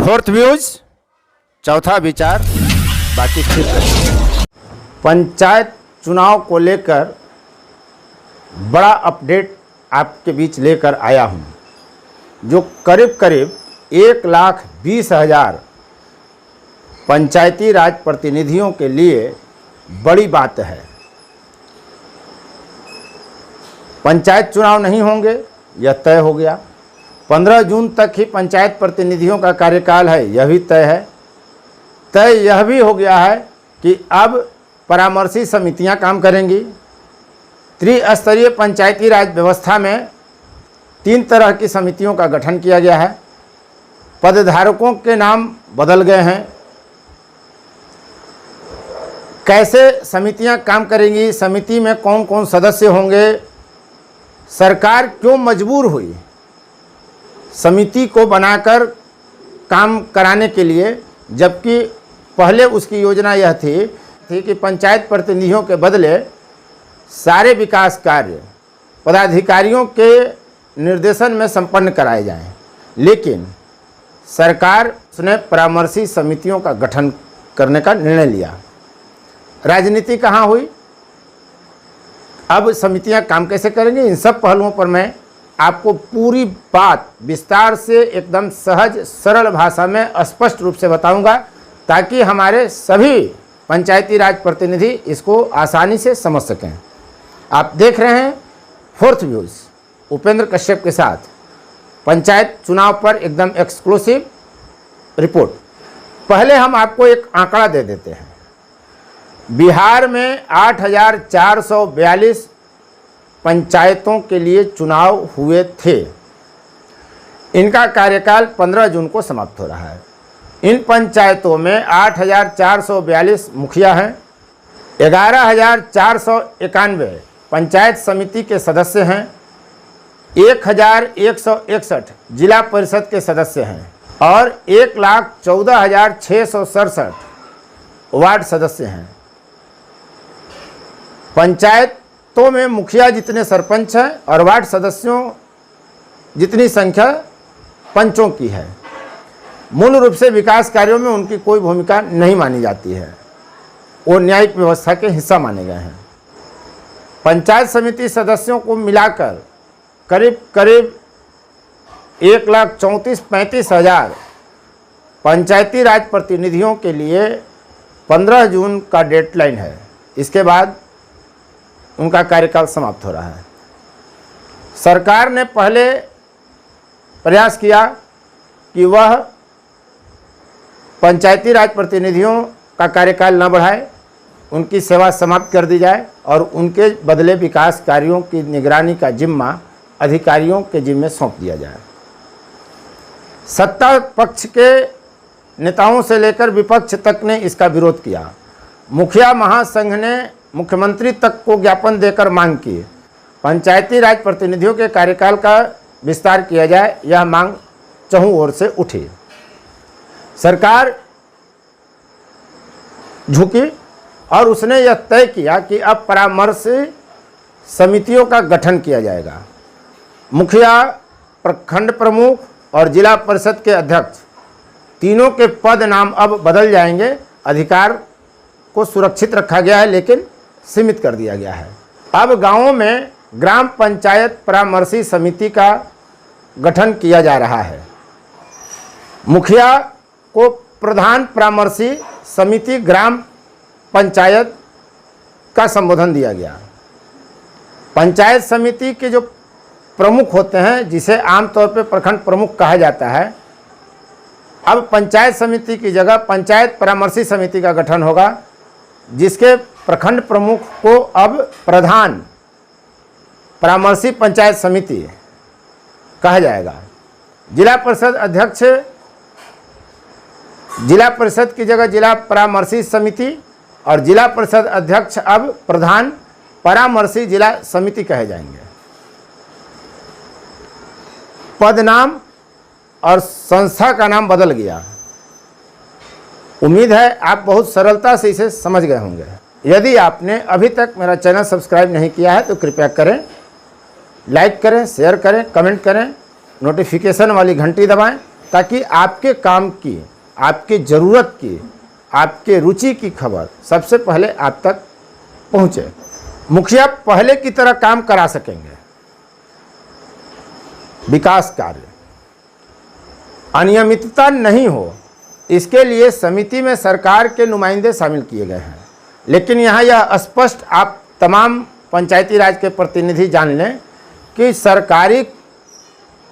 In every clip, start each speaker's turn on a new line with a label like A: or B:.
A: Fourth views, चौथा विचार, बाकी फिर करेंगे। पंचायत चुनाव को लेकर बड़ा अपडेट आपके बीच लेकर आया हूं, जो करीब करीब 1,20,000 पंचायती राज प्रतिनिधियों के लिए बड़ी बात है। पंचायत चुनाव नहीं होंगे, यह तय हो गया। 15 जून तक ही पंचायत प्रतिनिधियों का कार्यकाल है, यह भी तय है। तय यह भी हो गया है कि अब परामर्शी समितियां काम करेंगी। त्रिस्तरीय पंचायती राज व्यवस्था में 3 तरह की समितियों का गठन किया गया है। पदधारकों के नाम बदल गए हैं। कैसे समितियां काम करेंगी, समिति में कौन कौन सदस्य होंगे, सरकार क्यों मजबूर हुई समिति को बनाकर काम कराने के लिए, जबकि पहले उसकी योजना यह थी कि पंचायत प्रतिनिधियों के बदले सारे विकास कार्य पदाधिकारियों के निर्देशन में संपन्न कराए जाएं। लेकिन सरकार ने परामर्शी समितियों का गठन करने का निर्णय लिया। राजनीति कहाँ हुई, अब समितियां काम कैसे करेंगी, इन सब पहलुओं पर मैं आपको पूरी बात विस्तार से एकदम सहज सरल भाषा में स्पष्ट रूप से बताऊंगा, ताकि हमारे सभी पंचायती राज प्रतिनिधि इसको आसानी से समझ सकें। आप देख रहे हैं फोर्थ व्यूज उपेंद्र कश्यप के साथ पंचायत चुनाव पर एकदम एक्सक्लूसिव रिपोर्ट। पहले हम आपको एक आंकड़ा दे देते हैं। बिहार में 8,442 पंचायतों के लिए चुनाव हुए थे। इनका कार्यकाल 15 जून को समाप्त हो रहा है। इन पंचायतों में 8,442 मुखिया हैं, 11,491 पंचायत समिति के सदस्य हैं, 1,161 जिला परिषद के सदस्य हैं और 1,14,667 वार्ड सदस्य हैं। पंचायतों में मुखिया जितने सरपंच हैं और वार्ड सदस्यों जितनी संख्या पंचों की है। मूल रूप से विकास कार्यों में उनकी कोई भूमिका नहीं मानी जाती है, वो न्यायिक व्यवस्था के हिस्सा माने गए हैं। पंचायत समिति सदस्यों को मिलाकर करीब करीब 1,34,35,000 पंचायती राज प्रतिनिधियों के लिए 15 जून का डेडलाइन है। इसके बाद उनका कार्यकाल समाप्त हो रहा है। सरकार ने पहले प्रयास किया कि वह पंचायती राज प्रतिनिधियों का कार्यकाल न बढ़ाए, उनकी सेवा समाप्त कर दी जाए और उनके बदले विकास कार्यों की निगरानी का जिम्मा अधिकारियों के जिम्मे सौंप दिया जाए। सत्ता पक्ष के नेताओं से लेकर विपक्ष तक ने इसका विरोध किया। मुखिया महासंघ ने मुख्यमंत्री तक को ज्ञापन देकर मांग की पंचायती राज प्रतिनिधियों के कार्यकाल का विस्तार किया जाए। यह मांग चहुं ओर से उठी। सरकार झुकी और उसने यह तय किया कि अब परामर्श समितियों का गठन किया जाएगा। मुखिया, प्रखंड प्रमुख और जिला परिषद के अध्यक्ष तीनों के पद नाम अब बदल जाएंगे। अधिकार को सुरक्षित रखा गया है, लेकिन सीमित कर दिया गया है। अब गांवों में ग्राम पंचायत परामर्शी समिति का गठन किया जा रहा है। मुखिया को प्रधान परामर्शी समिति ग्राम पंचायत का संबोधन दिया गया। पंचायत समिति के जो प्रमुख होते हैं, जिसे आमतौर पर प्रखंड प्रमुख कहा जाता है, अब पंचायत समिति की जगह पंचायत परामर्शी समिति का गठन होगा, जिसके प्रखंड प्रमुख को अब प्रधान परामर्शी पंचायत समिति कहा जाएगा। जिला परिषद अध्यक्ष, जिला परिषद की जगह जिला परामर्शी समिति और जिला परिषद अध्यक्ष अब प्रधान परामर्शी जिला समिति कहे जाएंगे। पद नाम और संस्था का नाम बदल गया। उम्मीद है आप बहुत सरलता से इसे समझ गए होंगे। यदि आपने अभी तक मेरा चैनल सब्सक्राइब नहीं किया है तो कृपया करें, लाइक करें, शेयर करें, कमेंट करें, नोटिफिकेशन वाली घंटी दबाएं ताकि आपके काम की, आपकी ज़रूरत की, आपके रुचि की खबर सबसे पहले आप तक पहुँचे। मुखिया पहले की तरह काम करा सकेंगे। विकास कार्य अनियमितता नहीं हो, इसके लिए समिति में सरकार के नुमाइंदे शामिल किए गए हैं। लेकिन यहाँ यह स्पष्ट आप तमाम पंचायती राज के प्रतिनिधि जान लें कि सरकारी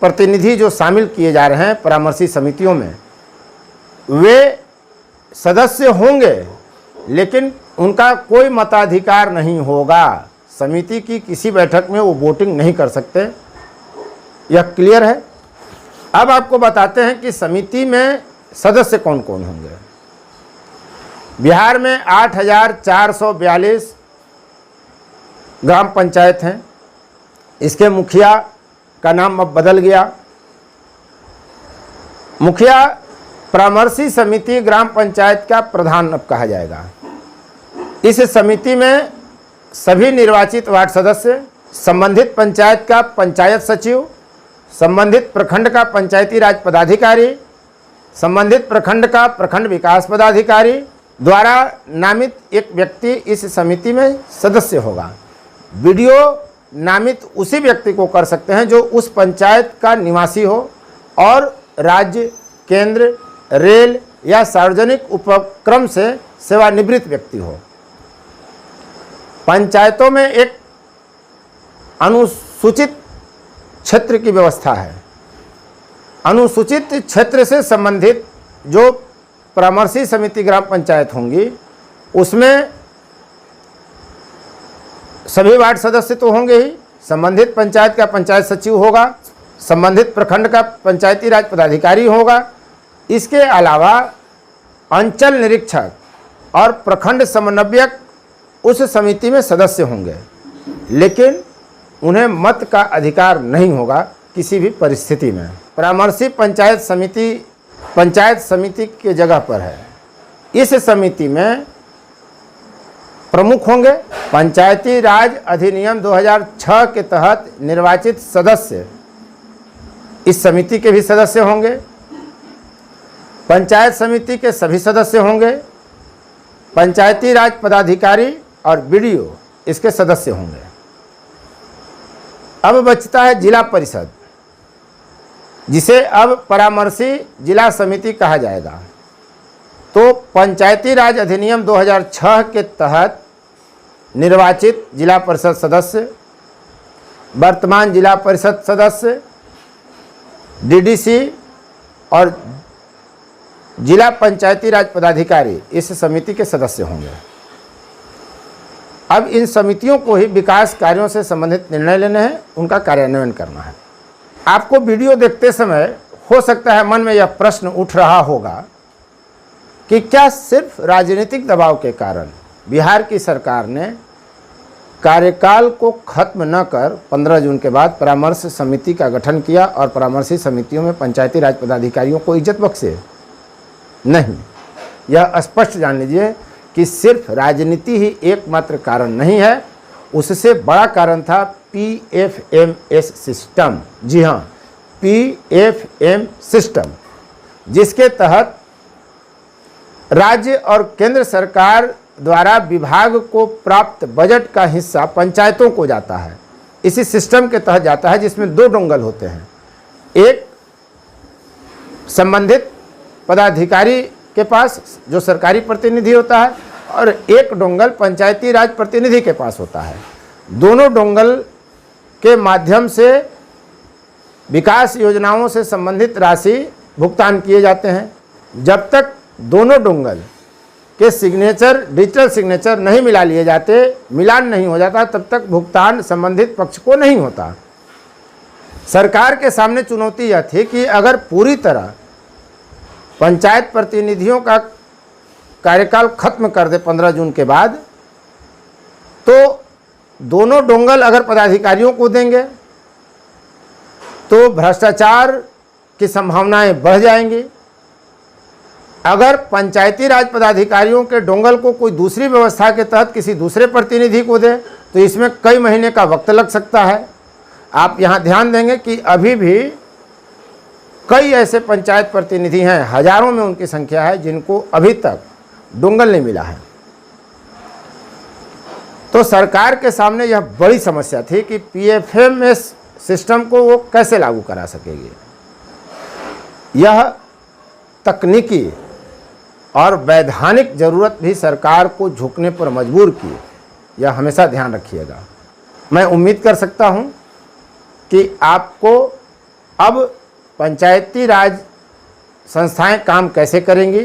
A: प्रतिनिधि जो शामिल किए जा रहे हैं परामर्शी समितियों में, वे सदस्य होंगे लेकिन उनका कोई मताधिकार नहीं होगा। समिति की किसी बैठक में वो वोटिंग नहीं कर सकते। यह क्लियर है। अब आपको बताते हैं कि समिति में सदस्य कौन कौन होंगे। बिहार में 8,442 ग्राम पंचायत हैं। इसके मुखिया का नाम अब बदल गया। मुखिया परामर्शी समिति ग्राम पंचायत का प्रधान अब कहा जाएगा। इस समिति में सभी निर्वाचित वार्ड सदस्य, संबंधित पंचायत का पंचायत सचिव, संबंधित प्रखंड का पंचायती राज पदाधिकारी, संबंधित प्रखंड का प्रखंड विकास पदाधिकारी द्वारा नामित एक व्यक्ति इस समिति में सदस्य होगा। वीडियो नामित उसी व्यक्ति को कर सकते हैं जो उस पंचायत का निवासी हो और राज्य, केंद्र, रेल या सार्वजनिक उपक्रम से सेवानिवृत्त व्यक्ति हो। पंचायतों में एक अनुसूचित क्षेत्र की व्यवस्था है। अनुसूचित क्षेत्र से संबंधित जो परामर्शी समिति ग्राम पंचायत होंगी उसमें सभी वार्ड सदस्य तो होंगे ही, संबंधित पंचायत का पंचायत सचिव होगा, संबंधित प्रखंड का पंचायती राज पदाधिकारी होगा। इसके अलावा अंचल निरीक्षक और प्रखंड समन्वयक उस समिति में सदस्य होंगे, लेकिन उन्हें मत का अधिकार नहीं होगा किसी भी परिस्थिति में। परामर्शी पंचायत समिति के जगह पर है। इस समिति में प्रमुख होंगे पंचायती राज अधिनियम 2006 के तहत निर्वाचित सदस्य इस समिति के भी सदस्य होंगे। पंचायत समिति के सभी सदस्य होंगे। पंचायती राज पदाधिकारी और बीडीओ इसके सदस्य होंगे। अब बचता है जिला परिषद, जिसे अब परामर्शी जिला समिति कहा जाएगा। तो पंचायती राज अधिनियम 2006 के तहत निर्वाचित जिला परिषद सदस्य, वर्तमान जिला परिषद सदस्य, डीडीसी और जिला पंचायती राज पदाधिकारी इस समिति के सदस्य होंगे। अब इन समितियों को ही विकास कार्यों से संबंधित निर्णय लेने हैं, उनका कार्यान्वयन करना है। आपको वीडियो देखते समय हो सकता है मन में यह प्रश्न उठ रहा होगा कि क्या सिर्फ राजनीतिक दबाव के कारण बिहार की सरकार ने कार्यकाल को खत्म न कर 15 जून के बाद परामर्श समिति का गठन किया और परामर्शी समितियों में पंचायती राज पदाधिकारियों को इज्जत बख्शे? नहीं, यह स्पष्ट जान लीजिए कि सिर्फ राजनीति ही एकमात्र कारण नहीं है। उससे बड़ा कारण था PFMS सिस्टम। जी हाँ, PFM सिस्टम, जिसके तहत राज्य और केंद्र सरकार द्वारा विभाग को प्राप्त बजट का हिस्सा पंचायतों को जाता है। इसी सिस्टम के तहत जाता है, जिसमें 2 डोंगल होते हैं। एक संबंधित पदाधिकारी के पास जो सरकारी प्रतिनिधि होता है और एक डोंगल पंचायती राज प्रतिनिधि के पास होता है। दोनों डोंगल के माध्यम से विकास योजनाओं से संबंधित राशि भुगतान किए जाते हैं। जब तक दोनों डोंगल के सिग्नेचर, डिजिटल सिग्नेचर नहीं मिला लिए जाते, मिलान नहीं हो जाता, तब तक भुगतान संबंधित पक्ष को नहीं होता। सरकार के सामने चुनौती यह थी कि अगर पूरी तरह पंचायत प्रतिनिधियों का कार्यकाल खत्म कर दे 15 जून के बाद, तो दोनों डोंगल अगर पदाधिकारियों को देंगे तो भ्रष्टाचार की संभावनाएं बढ़ जाएंगी। अगर पंचायती राज पदाधिकारियों के डोंगल को कोई दूसरी व्यवस्था के तहत किसी दूसरे प्रतिनिधि को दे तो इसमें कई महीने का वक्त लग सकता है। आप यहाँ ध्यान देंगे कि अभी भी कई ऐसे पंचायत प्रतिनिधि हैं, हजारों में उनकी संख्या है, जिनको अभी तक डोंगल नहीं मिला है। तो सरकार के सामने यह बड़ी समस्या थी कि पीएफएमएस सिस्टम को वो कैसे लागू करा सकेगी। यह तकनीकी और वैधानिक ज़रूरत भी सरकार को झुकने पर मजबूर की, यह हमेशा ध्यान रखिएगा। मैं उम्मीद कर सकता हूं कि आपको अब पंचायती राज संस्थाएं काम कैसे करेंगी,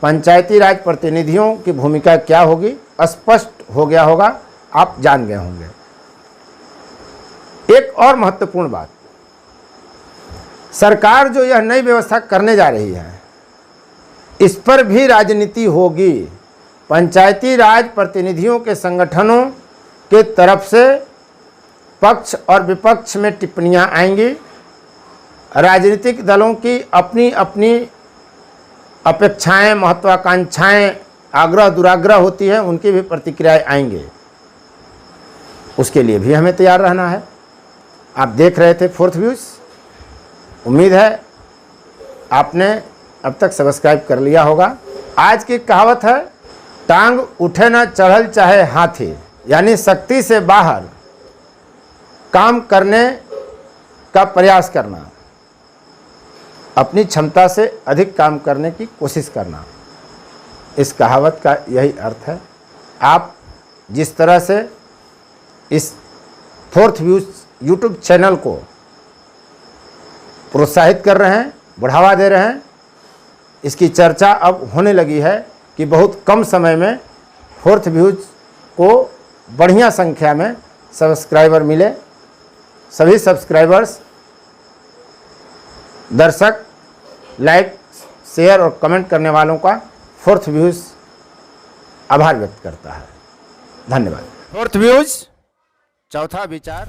A: पंचायती राज प्रतिनिधियों की भूमिका क्या होगी, स्पष्ट हो गया होगा, आप जान गए होंगे। एक और महत्वपूर्ण बात, सरकार जो यह नई व्यवस्था करने जा रही है, इस पर भी राजनीति होगी। पंचायती राज प्रतिनिधियों के संगठनों के तरफ से पक्ष और विपक्ष में टिप्पणियां आएंगी। राजनीतिक दलों की अपनी अपनी अपेक्षाएं, महत्वाकांक्षाएं, आग्रह दुराग्रह होती है, उनकी भी प्रतिक्रियाएं आएंगे। उसके लिए भी हमें तैयार रहना है। आप देख रहे थे फोर्थ व्यूज, उम्मीद है आपने अब तक सब्सक्राइब कर लिया होगा। आज की कहावत है, टांग उठे ना चढ़ल चाहे हाथी, यानी शक्ति से बाहर काम करने का प्रयास करना, अपनी क्षमता से अधिक काम करने की कोशिश करना। इस कहावत का यही अर्थ है। आप जिस तरह से इस फोर्थ व्यूज यूट्यूब चैनल को प्रोत्साहित कर रहे हैं, बढ़ावा दे रहे हैं, इसकी चर्चा अब होने लगी है कि बहुत कम समय में फोर्थ व्यूज को बढ़िया संख्या में सब्सक्राइबर मिले। सभी सब्सक्राइबर्स, दर्शक, लाइक, शेयर और कमेंट करने वालों का फोर्थ व्यूज आभार व्यक्त करता है। धन्यवाद। फोर्थ व्यूज, चौथा विचार।